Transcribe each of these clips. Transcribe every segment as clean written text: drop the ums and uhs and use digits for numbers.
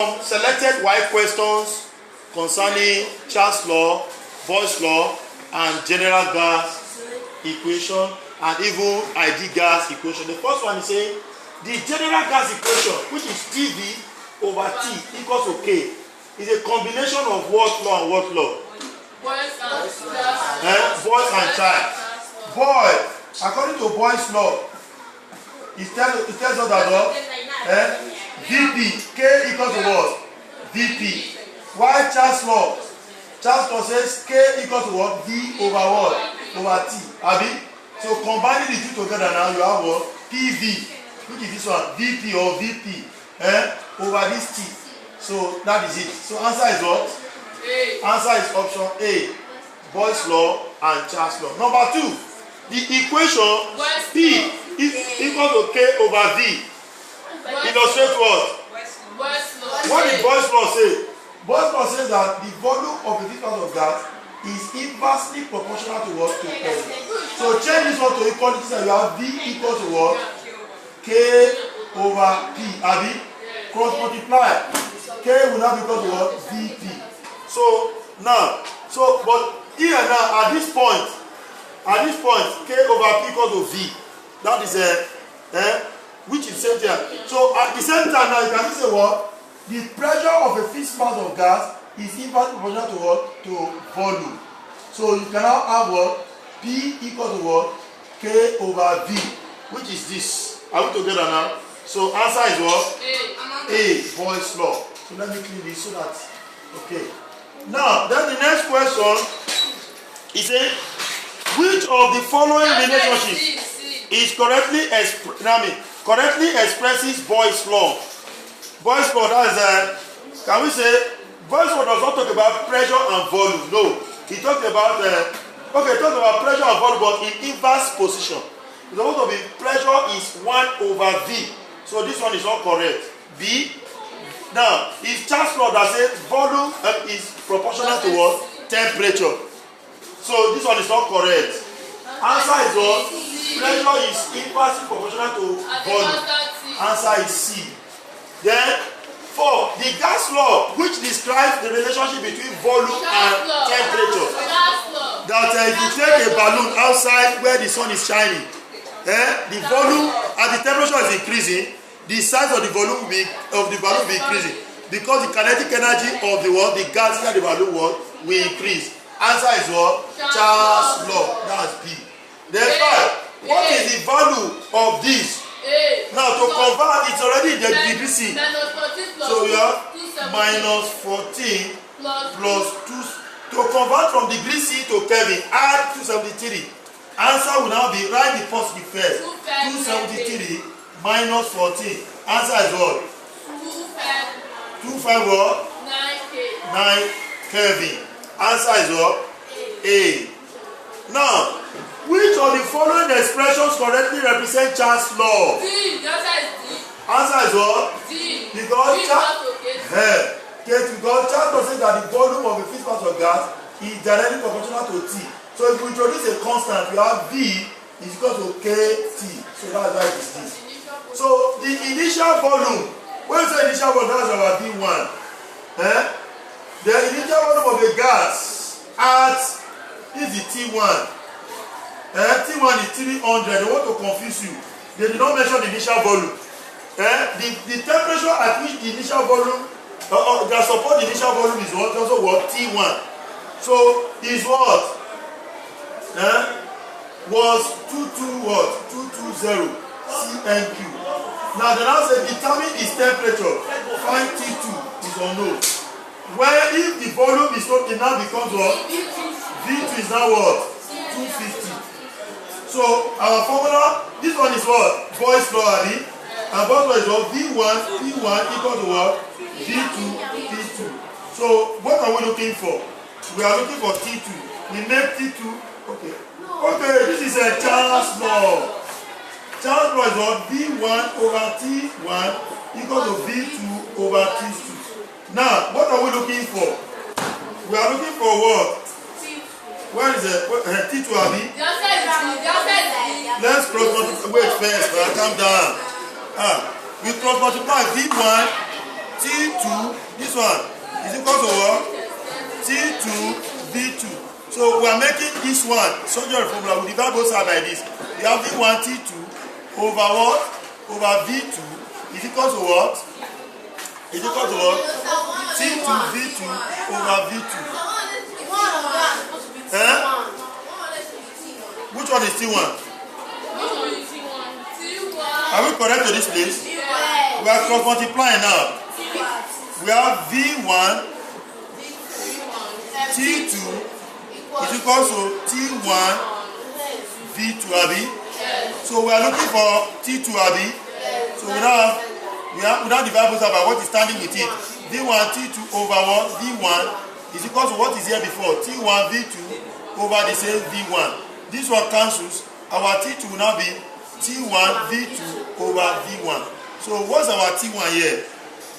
Selected Waec questions concerning Charles law, Boyle's law, and general gas equation, and even ideal gas equation. The first one is saying the general gas equation, which is PV over T equals to K, is a combination of what law and what law? Boyle's and Charles. Boyle, according to Boyle's law, it tells us that VP, K equals to what? VP. Why Charles law? Charles law says K equals to what? V over what? Over T. Abi? So combining the two together now, you have what? PV. Which is this one? VP or VP. Over this T. So that is it. So answer is what? A. Answer is option A. Boyle's law and Charles law. Number 2. The equation P is equal to K over V. Illustrate what? What did Boyle's law say? Boyle's law says that the volume of a liquid of gas is inversely proportional to what? To K. So change this one to equality and you have V equal to what? K over P. Abi? Cross multiply. K will now be equal to what? VP. So now, but here now at this point, K over P equals to V. That is which is same here. So at the same time now you can say what? The pressure of a fixed mass of gas is inversely proportional to what? To volume. So you can now have what? P equals to what? K over V, which is this. Are we together now? So answer is what? A. Boyle's law. So let me clean this so that okay. Now then the next question is which of the following relationships is correctly expresses Boyle's law? Boyle's law, that is can we say Boyle's law does not talk about pressure and volume. No, he talked about pressure and volume, but in inverse position. It's supposed to be pressure is 1 over V. So this one is not correct. B. Now, it's Charles law that says volume is proportional to what? Temperature. So this one is not correct. Answer is what? Pressure is inversely proportional to volume. Answer is C. Then 4. The gas law, which describes the relationship between volume and temperature. That if you take a balloon outside where the sun is shining, the volume and the temperature is increasing, the size of the volume will be increasing because the kinetic energy of the gas inside the balloon will increase. Answer is what? Charles law. That's B. Then 5. What is the value of this? Now to convert, it's already in the degree C. So you have minus 14 plus 2. To convert from degree C to Kelvin, add 273. Answer will now be write the positive first. 273 minus 14. Answer is what? 25 what? 9 Kelvin. Answer is what? A. Now, which of the following expressions correctly represent Charles law? D. The answer is D. Answer is what? D. Because Charles says that the volume of a fixed mass of gas is directly proportional to T. So if we introduce a constant, we have V is equal to KT. So that's why it is this. So the initial volume, when you say initial volume, that's our V1. The initial volume of the gas is the T1. T1 is 300. They want to confuse you. They did not mention the initial volume. The temperature at which the initial volume, that support the initial volume is what? Also what? T1. So is what? Was 220 CNQ. Now the answer determine its temperature. Find T2 is unknown. Where if the volume is not, it now becomes what? V2 is now what? 250. So our formula, this one is what? Boyle's law, and Boyle's law is what? V1 equal to what? V2 T2. So what are we looking for? We are looking for T2. We make T2. Okay, this is a Charles law. Charles law is what? V1 over T1 equal to V2 over T2. Now, what are we looking for? We are looking for what? Where is it? T2 Abi? Let's cross multiply. Wait first, calm down. We cross multiply V1 T2, this one is equal to what? T2 V2. So we are making this one soldier formula. We divide both sides by this. We have V1 T2 over what? Over V2 is equal to what? Is equal to what? T2 V2 over V2. Which one is T1? Are we correct to this place? We are cross multiplying now. We have V1 T2 is equal to T1 V2 Abi. So we are looking for T2 Abi. So we now divide both by what is standing with it. V1 T2 over what? V1 is equal to what is here before. T1 V2 over the same V1. This one cancels. Our T2 will now be T1 V2 over V1. So what's our T1 here?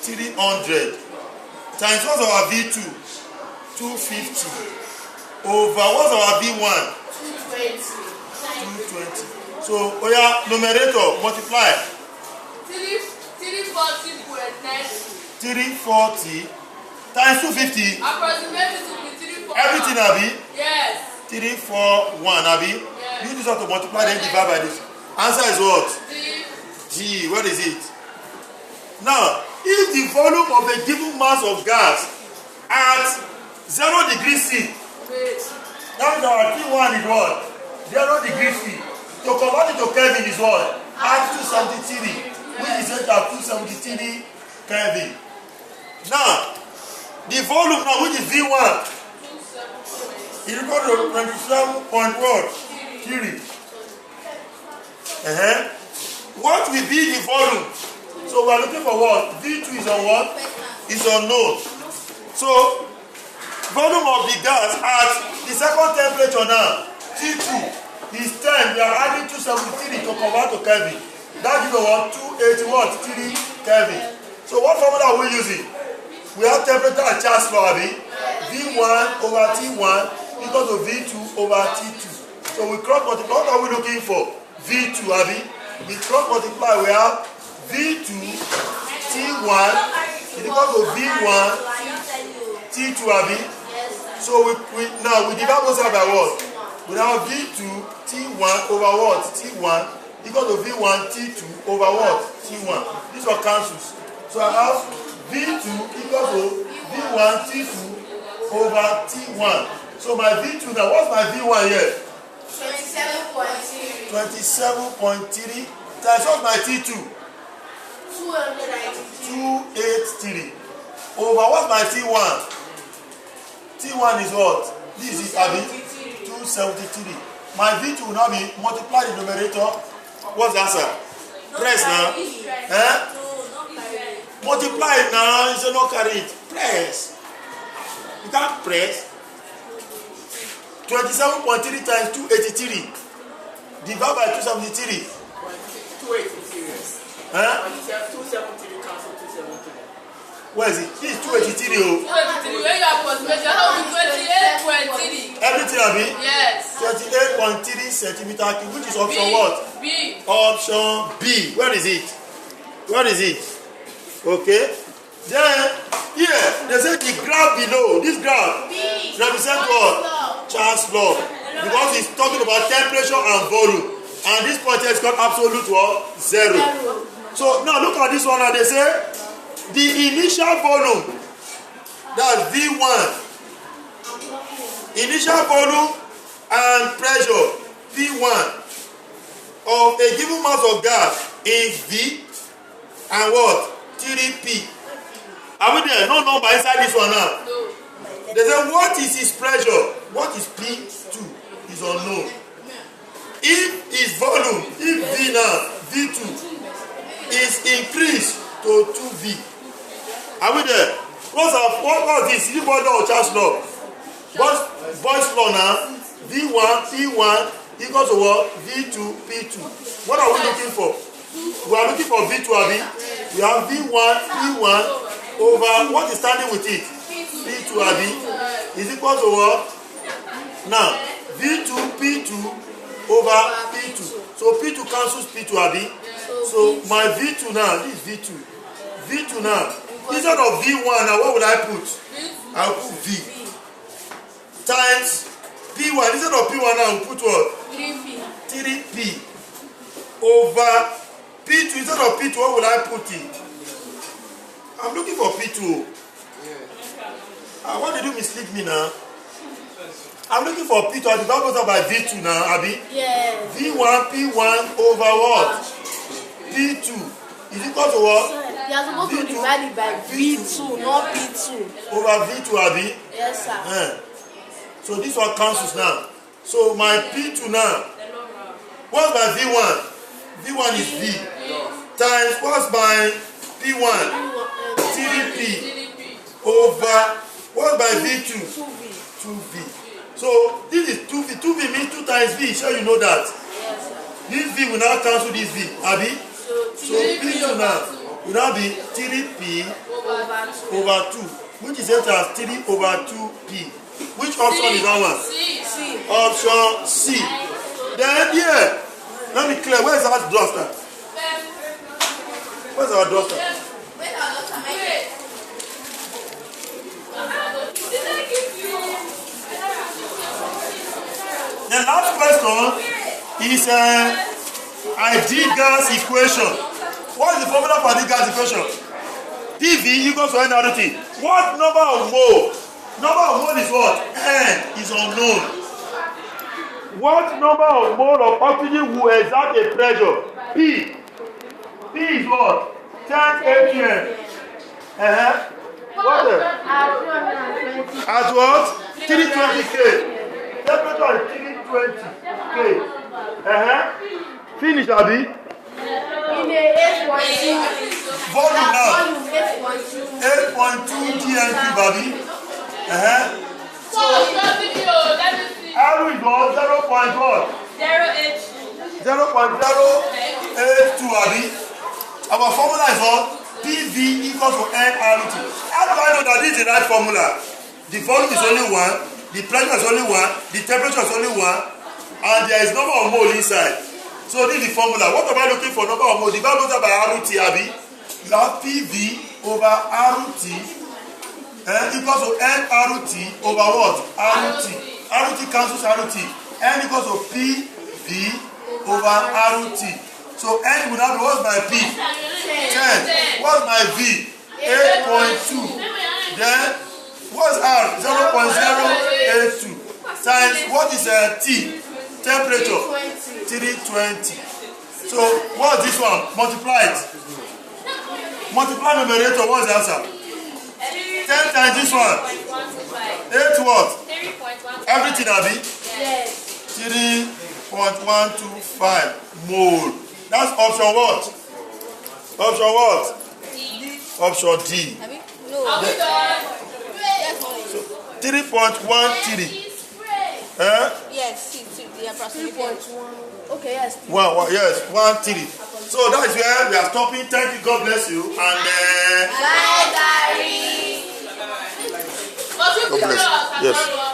300 times what's our V2? 250 over what's our V1? 220. So numerator multiply. 340 times 250. Everything Abi? Yes. 341 Abi? Yes. Use this one to multiply then divide by this. Answer is what? G. What is it? Now, if the volume of a given mass of gas at 0 degrees C, that means our T1 is what? 0 degrees C. To convert it to Kelvin is what? At 273, which is equal to 273 Kelvin. Now, the volume now, which is V1, is equal to 27.3. What will be the volume? So we are looking for what? V2 is on what? Is on no. So volume of the gas at the second temperature now, T2 is 10. We are adding 273 to convert to Kelvin. That is what? 280 Kelvin. So what formula are we using? We have temperature and charge flow, Abi. V1 over T1 equal to V2 over T2. So we cross multiply. What are we looking for? V2, Abi. We cross multiply. We have V2 T1 is equal to V1 T2, Abi. So we divide both sides by what? We now have V2 T1 over what? T1 equal to V1 T2 over what? T1. This one cancels. So I have V2 equal to V1 T2 over T1. So my V2 now, what's my V1 here? 27.3 times what's my T2? 283 over what's my T1? T1 is what? This is Abi 273. My V2 will now be multiplied in the numerator. What's the answer? Press now. Multiply it now. You say no carry it. Press. You can't press. 27.3 times 283 divided by 273. 283. 273 cancel 273. Where is it? This is 283. 283. When you are postmaster, how will 28.3? Everything, Abi? Yes. 28.3 centimeter cube, which is option B. What? B. Option B. Where is it? Where is it? Okay. Then here they say the graph below. This graph represents what? Charles law. Because it's talking about temperature and volume. And this point here is called absolute what? Zero. So now look at this one and they say the initial volume, that's V1. Initial volume and pressure V1 of a given mass of gas is V and what? 3P. Are we there? No number inside this one now. No. They say what is his pressure? What is P2? Is unknown. If his volume, if V now, V2 is increased to 2V. Are we there? What was this? Is it Boyle's law or Charles' law? Boyle's law now. V1, P1 equals to what? V2, P2. What are we looking for? We are looking for V2, Abi. We have V1, P1 over what is standing with it? P2, Abi. Is equal to what? Now, V2, P2 over P2. So P2 cancels P2, Abi. So my V2 now, this is V2. V2 now Instead of V1, now what will I put? I'll put V. Times P1. Instead of P1, now I'll put what? 3P. 3P over P2. Instead of P2, what will I put it? I'm looking for P2. What did you mislead me now? I'm looking for P2. I divide both by V2 now, Abi? Yes. V1, P1 over what? P2. Is equal to what? You are supposed to divide it by V2, not P2. Over V2, Abi? Yes, sir. So this one cancels now. So my P2 now. What's my V1? V1 is V. Times what's my P1? 3P over what's my V2? 2V. So this is 2V. 2V means 2 times V. Sure you know that. Yes, sir. This V will now cancel this V. Abi? So P2 now will now be 3P over 2. Which is equal to 3 over 2P. Which option is that one? C. Option C. Then here, let me clear. Where is our duster? Where's our duster? The last question is ideal gas equation. What is the formula for the gas equation? PV equals to nRT. What number of mole? Number of mole is what? N is unknown. What number of mole of oxygen will exert a pressure? P. P is what? 10 atm. What else? At what? 320 K. Temperature is 320 K. Finish, Abi. In the 8.2. Volume now. 8.2. 8.2 TNP, Babi. So, R is what? 0.082, Abi. Our formula is what? PV equals to nRT. How do I know that this is the right formula? The volume is only 1, the pressure is only 1, the temperature is only 1, and there is number of mole inside. So this is the formula. What am I looking for? Number of mole. Divide both by RT, Abi. You have PV over RT equals to nRT over what? RT. RT cancels RT. N equals to PV over RT. So N will now be, what's my P? 10. What's my V? 8.2. Then what's R? 0.082. Times what is T? Temperature? 320. So what's this one? Multiply it. Multiply numerator. What's the answer? 10 times this one. 8 what? Everything, Abi? Yes. 3.125 mole. That's option what? Option what? Option D. No. So 3.13. Yes, the approximate 3.1. Okay, yes. Yes, 13. So that is where we are stopping. Thank you. God bless you. And Bye, Daddy. God bless you. Yes.